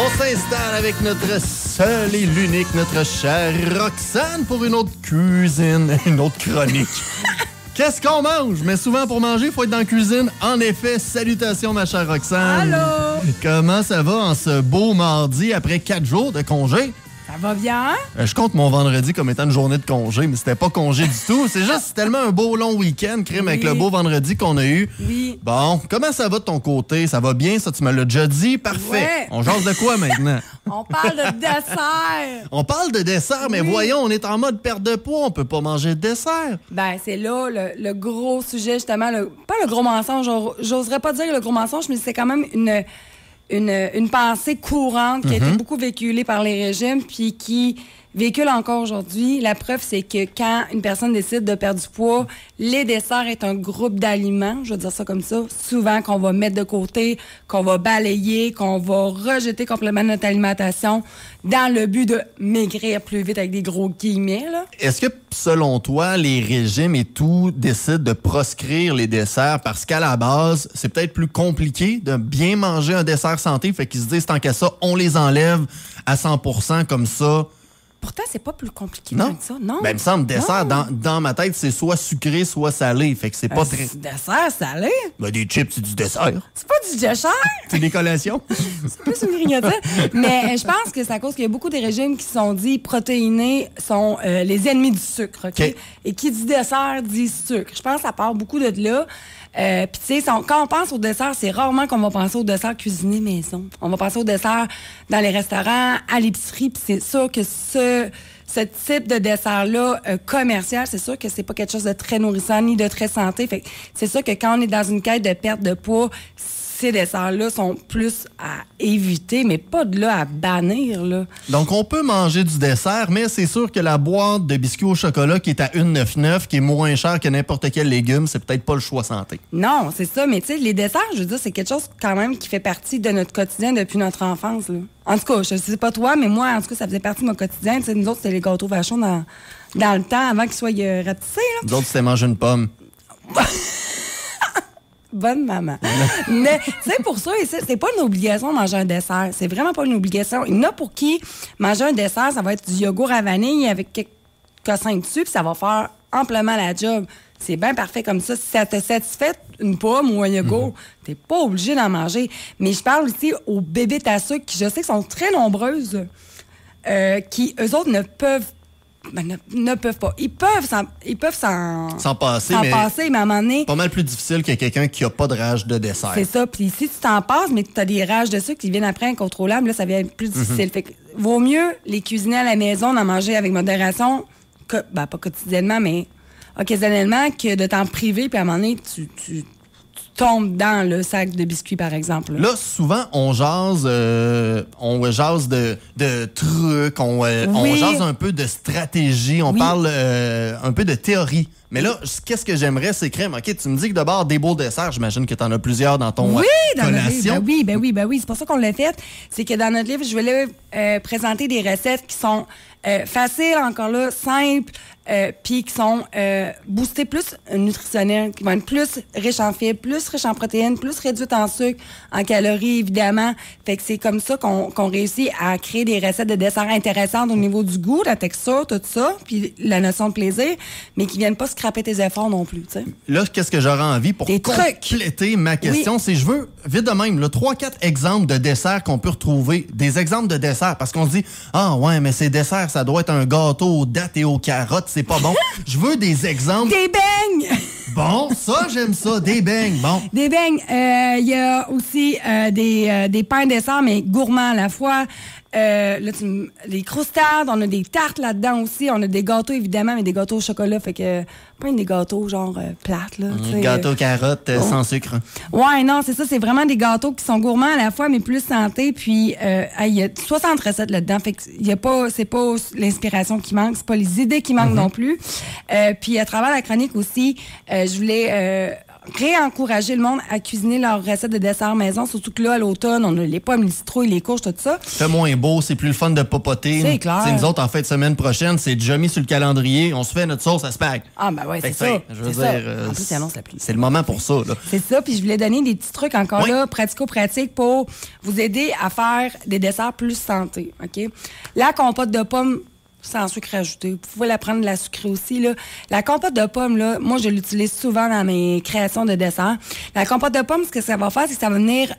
On s'installe avec notre seule et l'unique, notre chère Roxane pour une autre cuisine, une autre chronique. Qu'est-ce qu'on mange? Mais souvent, pour manger, il faut être dans la cuisine. En effet, salutations, ma chère Roxane. Allô? Comment ça va en ce beau mardi après 4 jours de congé? Ça va bien? Je compte mon vendredi comme étant une journée de congé, mais c'était pas congé du tout. C'est juste tellement un beau long week-end, crime, avec le beau vendredi qu'on a eu. Oui. Bon, comment ça va de ton côté? Ça va bien, ça, tu me l'as déjà dit? Parfait. Ouais. On jase de quoi maintenant? On parle de dessert. On parle de dessert, mais voyons, on est en mode perte de poids, on peut pas manger de dessert. Ben, c'est là le gros sujet, justement. Pas le gros mensonge, j'oserais pas dire le gros mensonge, mais c'est quand même une pensée courante qui a été beaucoup véhiculée par les régimes, puis qui véhicule encore aujourd'hui. La preuve, c'est que quand une personne décide de perdre du poids, les desserts est un groupe d'aliments, je vais dire ça comme ça, souvent qu'on va mettre de côté, qu'on va balayer, qu'on va rejeter complètement notre alimentation dans le but de maigrir plus vite avec des gros guillemets, là. Est-ce que, selon toi, les régimes et tout décident de proscrire les desserts parce qu'à la base, c'est peut-être plus compliqué de bien manger un dessert santé, fait qu'ils se disent, tant qu'à ça, on les enlève à 100% comme ça? Pourtant, c'est pas plus compliqué Non. que ça, non? Ben, il me semble, dessert, dans ma tête, c'est soit sucré, soit salé. Fait que c'est pas très... Dessert salé? Ben, des chips, c'est du dessert. C'est pas du dessert? C'est des collations. C'est plus une grignotine. Mais je pense que c'est à cause qu'il y a beaucoup de régimes qui se sont dit protéinés sont les ennemis du sucre. OK? Et qui dit dessert dit sucre. Je pense que ça part beaucoup de là. Puis, tu sais, quand on pense au dessert, c'est rarement qu'on va penser au dessert cuisiné maison. On va penser au dessert dans les restaurants, à l'épicerie. Puis, c'est sûr que ce type de dessert-là commercial, c'est sûr que c'est pas quelque chose de très nourrissant ni de très santé. Fait que c'est sûr que quand on est dans une quête de perte de poids, ces desserts-là sont plus à éviter, mais pas de là à bannir, là. Donc, on peut manger du dessert, mais c'est sûr que la boîte de biscuits au chocolat qui est à 1,99, qui est moins cher que n'importe quel légume, c'est peut-être pas le choix santé. Non, c'est ça. Mais tu sais, les desserts, je veux dire, c'est quelque chose quand même qui fait partie de notre quotidien depuis notre enfance, là. En tout cas, je sais pas toi, mais moi, en tout cas, ça faisait partie de mon quotidien. Tu sais, nous autres, c'était les gâteaux vachons dans le temps, avant qu'ils soient rapetissés, là. Nous autres, c'était manger une pomme. Bonne maman. Mais, tu sais, pour ça, c'est pas une obligation de manger un dessert. C'est vraiment pas une obligation. Il y en a pour qui manger un dessert, ça va être du yogourt à vanille avec quelques cossins dessus, puis ça va faire amplement la job. C'est bien parfait comme ça. Si ça te satisfait une pomme ou un yogourt, t'es pas obligé d'en manger. Mais je parle aussi aux bébés à sucre qui, je sais, sont très nombreuses, qui, eux autres, ne peuvent pas. Ils peuvent s'en passer, mais à un moment donné... Pas mal plus difficile que quelqu'un qui a pas de rage de dessert. C'est ça. Puis si tu t'en passes, mais que tu as des rages de sucre qui viennent après incontrôlables, là, ça devient plus difficile. Fait que vaut mieux les cuisiner à la maison, d'en manger avec modération, pas quotidiennement, mais occasionnellement, que de t'en priver, puis à un moment donné, tu tombes dans le sac de biscuits, par exemple. Là, souvent, on jase de trucs, on jase un peu de stratégie, on parle un peu de théorie. Mais là, qu'est-ce que j'aimerais, c'est crème. OK, tu me dis que d'abord, des beaux desserts, j'imagine que tu en as plusieurs dans ton collation. Ben oui. C'est pour ça qu'on l'a fait. C'est que dans notre livre, je voulais présenter des recettes qui sont faciles, encore là, simples, puis qui sont boostées plus nutritionnelles, qui vont être plus riches en fibres, plus riches en protéines, plus réduites en sucre, en calories, évidemment. Fait que c'est comme ça qu'on réussit à créer des recettes de desserts intéressantes au niveau du goût, la texture, tout ça, puis la notion de plaisir, mais qui viennent pas scraper tes efforts non plus, tu sais. Là, qu'est-ce que j'aurais envie pour compléter ma question, c'est je veux, vite de même, 3-4 exemples de desserts qu'on peut retrouver. Des exemples de desserts, parce qu'on se dit, ah ouais, mais ces desserts, ça doit être un gâteau aux dattes et aux carottes, c'est pas bon. Je veux des exemples. Des beignes! Bon, ça, j'aime ça. Des beignes, bon. Des beignes. Il y a aussi des pains desserts, mais gourmands à la fois. Les croustades, on a des tartes là-dedans aussi. On a des gâteaux, évidemment, mais des gâteaux au chocolat. Fait que pas des gâteaux genre plates, là. Gâteaux carottes sans sucre. Ouais, non, c'est ça. C'est vraiment des gâteaux qui sont gourmands à la fois, mais plus santé. Puis, il y a 60 recettes là-dedans. Fait que c'est pas l'inspiration qui manque, c'est pas les idées qui manquent non plus. Puis, à travers la chronique aussi, je voulais réencourager le monde à cuisiner leurs recettes de dessert maison, surtout que là, à l'automne, on a les pommes, les citrouilles, les courges, tout ça. C'est moins beau, c'est plus le fun de popoter. C'est clair. Nous autres, en fait, semaine prochaine, c'est déjà mis sur le calendrier. On se fait notre sauce à spag. Ah, ben ouais, c'est ça. Je veux dire, en plus, il annonce la pluie. C'est le moment pour ça, là. C'est ça, puis je voulais donner des petits trucs encore là, pratico-pratiques pour vous aider à faire des desserts plus santé, OK? La compote de pommes sans sucre ajouté. Vous pouvez la prendre de la sucrée aussi, là. La compote de pommes, là, moi, je l'utilise souvent dans mes créations de desserts. La compote de pommes, ce que ça va faire, c'est que ça va venir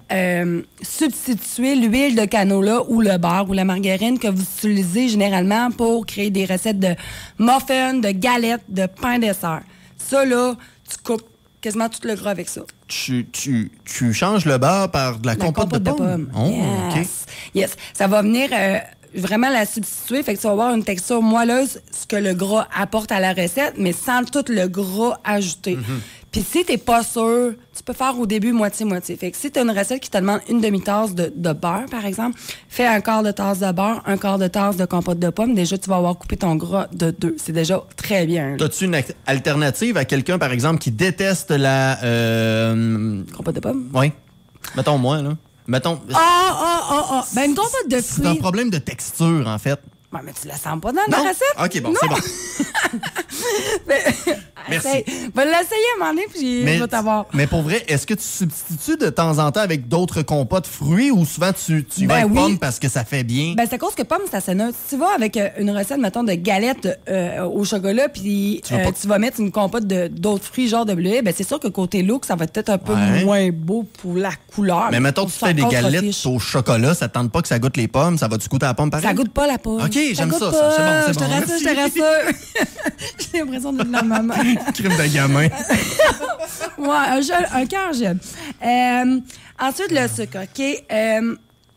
substituer l'huile de canola ou le beurre ou la margarine que vous utilisez généralement pour créer des recettes de muffins, de galettes, de pain dessert. Ça, là, tu coupes quasiment tout le gras avec ça. Tu changes le beurre par de la compote de pommes? Oh, yes. OK. Yes. Ça va venir vraiment la substituer. Fait que tu vas avoir une texture moelleuse, ce que le gras apporte à la recette, mais sans tout le gras ajouté. Puis si t'es pas sûr, tu peux faire au début moitié-moitié. Fait que si t'as une recette qui te demande une demi-tasse de beurre, par exemple, fais un quart de tasse de beurre, un quart de tasse de compote de pommes. Déjà, tu vas avoir coupé ton gras de 2. C'est déjà très bien. As-tu une alternative à quelqu'un, par exemple, qui déteste la... Compote de pommes? Oui. Mettons moi, là. Mettons... Ben, une compote de fruits... C'est un problème de texture, en fait. Ouais, mais tu la sens pas dans la recette? OK, bon, non. c'est bon. Merci. Va l'essayer à un moment donné, puis je vais t'avoir. Mais pour vrai, est-ce que tu substitues de temps en temps avec d'autres compotes fruits ou souvent tu vas avec pommes parce que ça fait bien? Ben, c'est à cause que pommes, c'est assez neutre. Si tu vas avec une recette, mettons, de galettes au chocolat, puis tu vas mettre une compote d'autres fruits, genre de bleuet, ben, c'est sûr que côté look, ça va être un peu moins beau pour la couleur. Mais mettons que tu fais des galettes au chocolat, ça ne tente pas que ça goûte les pommes, ça va-tu goûter à la pomme pareil? Ça goûte pas la pomme. OK, j'aime ça. C'est bon, Je te rassure. J'ai l'impression d'être la maman. Crime de gamin. Ouais, un cœur jeune. Ensuite, le sucre, OK?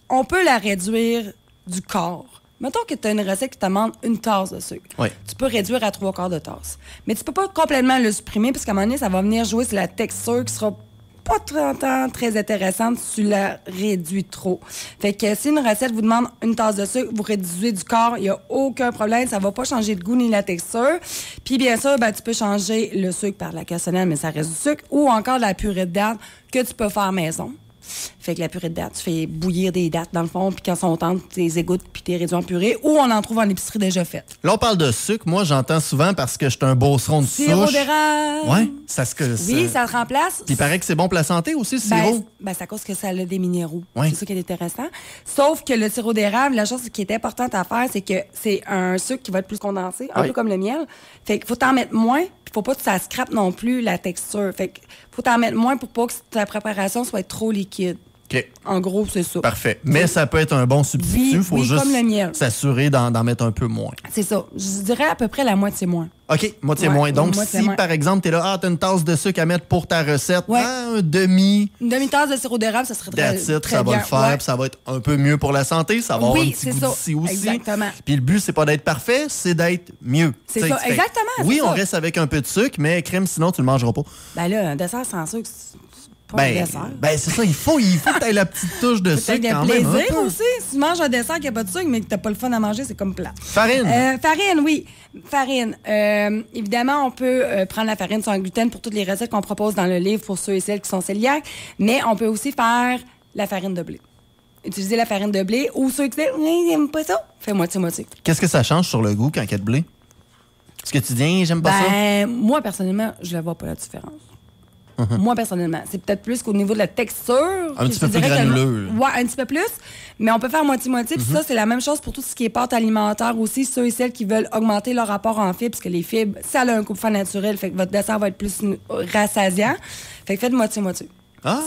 On peut la réduire du quart. Mettons que tu as une recette qui te demande une tasse de sucre. Oui. Tu peux réduire à 3/4 de tasse. Mais tu peux pas complètement le supprimer parce qu'à un moment donné, ça va venir jouer sur la texture qui sera pas très intéressante si tu la réduis trop. Fait que si une recette vous demande une tasse de sucre, vous réduisez du quart, il n'y a aucun problème, ça va pas changer le goût ni la texture. Puis bien sûr, ben, tu peux changer le sucre par de la cassonade, mais ça reste du sucre, ou encore de la purée de dattes que tu peux faire maison. Fait que la purée de dattes, tu fais bouillir des dattes dans le fond, puis quand elles sont tendres, tu les égouttes, puis tu les réduis en purée, ou on en trouve en épicerie déjà faite. Là, on parle de sucre. Moi, j'entends souvent parce que je suis un beauceron de souche. Sirop d'érable. Oui, ça se... Oui, ça le remplace. Puis il paraît que c'est bon pour la santé aussi, le sirop. Ben, c'est à cause que ça a des minéraux. Oui. C'est ça qui est intéressant. Sauf que le sirop d'érable, la chose qui est importante à faire, c'est que c'est un sucre qui va être plus condensé, un peu comme le miel. Fait qu'il faut t'en mettre moins, puis faut pas que ça scrape non plus la texture. Fait qu'il faut t'en mettre moins pour pas que ta préparation soit trop liquide. OK. En gros, c'est ça. Parfait. Mais ça peut être un bon substitut. Il faut juste comme le miel. s'assurer d'en mettre un peu moins. C'est ça. Je dirais à peu près la moitié moins. OK, moitié moins. Donc, si, par exemple, tu es là, t'as une tasse de sucre à mettre pour ta recette, un demi... Une demi-tasse de sirop d'érable, ça serait très bien. Ça va le faire, puis ça va être un peu mieux pour la santé. Ça va avoir un petit goût d'ici aussi. Exactement. Puis le but, c'est pas d'être parfait, c'est d'être mieux. C'est ça, exactement. Oui, on reste avec un peu de sucre, mais crème, sinon, tu le mangeras pas. Ben là, un dessert sans sucre, c'est ça, il faut que tu aies la petite touche de sucre quand même. Il y a plaisir aussi. Si tu manges un dessert qui n'a pas de sucre, mais que tu n'as pas le fun à manger, c'est comme plat. Farine. Farine, oui. Farine. Évidemment, on peut prendre la farine sans gluten pour toutes les recettes qu'on propose dans le livre pour ceux et celles qui sont cœliaques, mais on peut aussi faire la farine de blé. Utiliser la farine de blé ou ceux qui disent « j'aime pas ça », fais moitié-moitié. Qu'est-ce que ça change sur le goût quand il y a de blé? Est-ce que tu dis « j'aime pas ça ». Moi, personnellement, je ne vois pas la différence. Moi, personnellement. C'est peut-être plus qu'au niveau de la texture. Un petit peu plus granuleux. Oui, un petit peu plus. Mais on peut faire moitié-moitié. Puis ça, c'est la même chose pour tout ce qui est pâte alimentaire aussi. Ceux et celles qui veulent augmenter leur rapport en fibres, parce que les fibres, ça a un coupe-fin naturel. Fait que votre dessert va être plus rassasiant. Fait que faites moitié-moitié.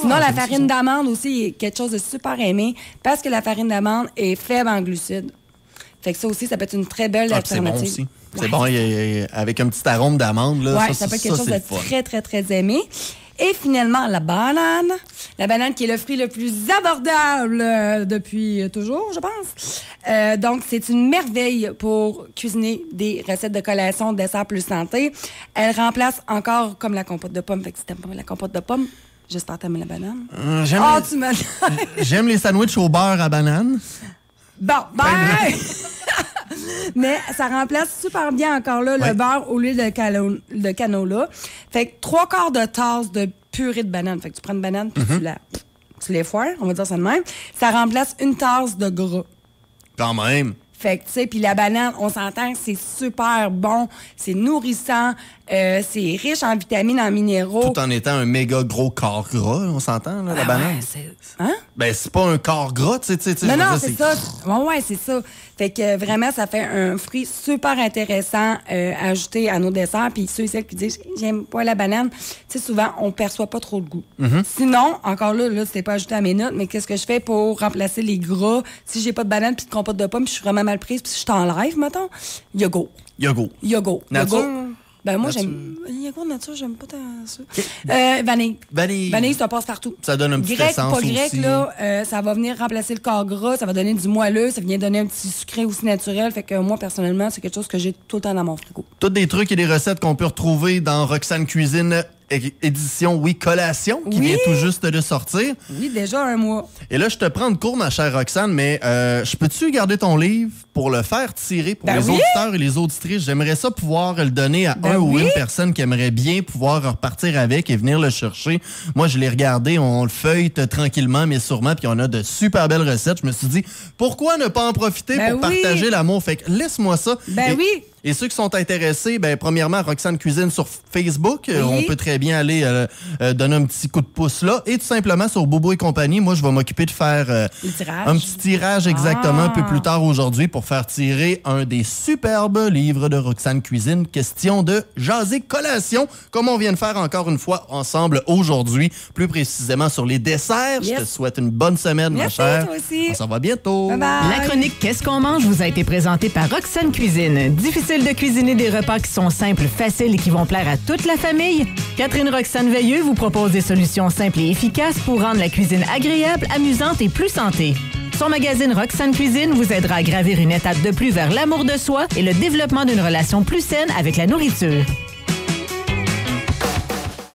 Sinon, la farine d'amande aussi est quelque chose de super aimé parce que la farine d'amande est faible en glucides. Fait que ça aussi, ça peut être une très belle alternative. C'est bon aussi. C'est bon, avec un petit arôme d'amande. Oui, ça peut être quelque chose de très, très, très aimé. Et finalement, la banane. La banane qui est le fruit le plus abordable depuis toujours, je pense. Donc, c'est une merveille pour cuisiner des recettes de collation, de dessert plus santé. Elle remplace encore comme la compote de pommes. Fait que si t'aimes pas la compote de pommes, j'espère que t'aimes la banane. J'aime les sandwichs au beurre à banane. Bon, mais ça remplace super bien encore là le beurre au lieu de canola. Fait que 3/4 de tasse de purée de banane. Fait que tu prends une banane puis tu l'effoires, on va dire ça de même. Ça remplace une tasse de gras. Quand même. Fait que, tu sais, puis la banane, on s'entend que c'est super bon, c'est nourrissant, c'est riche en vitamines, en minéraux. Tout en étant un méga gros corps gras, on s'entend, là, la banane? Hein? Ben, c'est pas un corps gras, tu sais. Non, c'est ça. Ouais, c'est ça. Fait que vraiment, ça fait un fruit super intéressant à ajouter à nos desserts. Puis ceux et celles qui disent « j'aime pas la banane », tu sais, souvent, on perçoit pas trop le goût. Sinon, encore là, c'était pas ajouté à mes notes, mais qu'est-ce que je fais pour remplacer les gras? Si j'ai pas de banane puis de compote de pommes, puis je suis vraiment mal prise, puis si je t'enlève, mettons, yogourt. Yogourt. Nature? Ben moi, j'aime... Yogourt nature, j'aime pas tant ça. Okay. Vanille, ça passe partout. Ça donne un petit essence pas grec, aussi. Là, ça va venir remplacer le corps gras, ça va donner du moelleux, ça vient donner un petit sucré aussi naturel. Fait que moi, personnellement, c'est quelque chose que j'ai tout le temps dans mon frigo. Tous des trucs et des recettes qu'on peut retrouver dans Roxane Cuisine édition collation, qui vient tout juste de sortir. Oui, déjà un mois. Et là, je te prends de cours, ma chère Roxane, mais je peux-tu garder ton livre pour le faire tirer pour les auditeurs et les auditrices? J'aimerais ça pouvoir le donner à un ou une personne qui aimerait bien pouvoir repartir avec et venir le chercher. Moi, je l'ai regardé, on le feuillete tranquillement, mais sûrement, puis on a de super belles recettes. Je me suis dit, pourquoi ne pas en profiter pour partager l'amour? Fait que laisse-moi ça. Et ceux qui sont intéressés, premièrement, Roxane Cuisine sur Facebook. On peut très bien aller donner un petit coup de pouce là. Et tout simplement sur Bobo et compagnie, moi, je vais m'occuper de faire un petit tirage exactement un peu plus tard aujourd'hui pour faire tirer un des superbes livres de Roxane Cuisine. Question de jaser collation, comme on vient de faire encore une fois ensemble aujourd'hui, plus précisément sur les desserts. Je te souhaite une bonne semaine, ma chère. Toi aussi. On s'en va bientôt. Bye bye. La chronique Qu'est-ce qu'on mange vous a été présentée par Roxane Cuisine. Difficile de cuisiner des repas qui sont simples, faciles et qui vont plaire à toute la famille? Catherine Roxane Veilleux vous propose des solutions simples et efficaces pour rendre la cuisine agréable, amusante et plus santé. Son magazine Roxane Cuisine vous aidera à gravir une étape de plus vers l'amour de soi et le développement d'une relation plus saine avec la nourriture.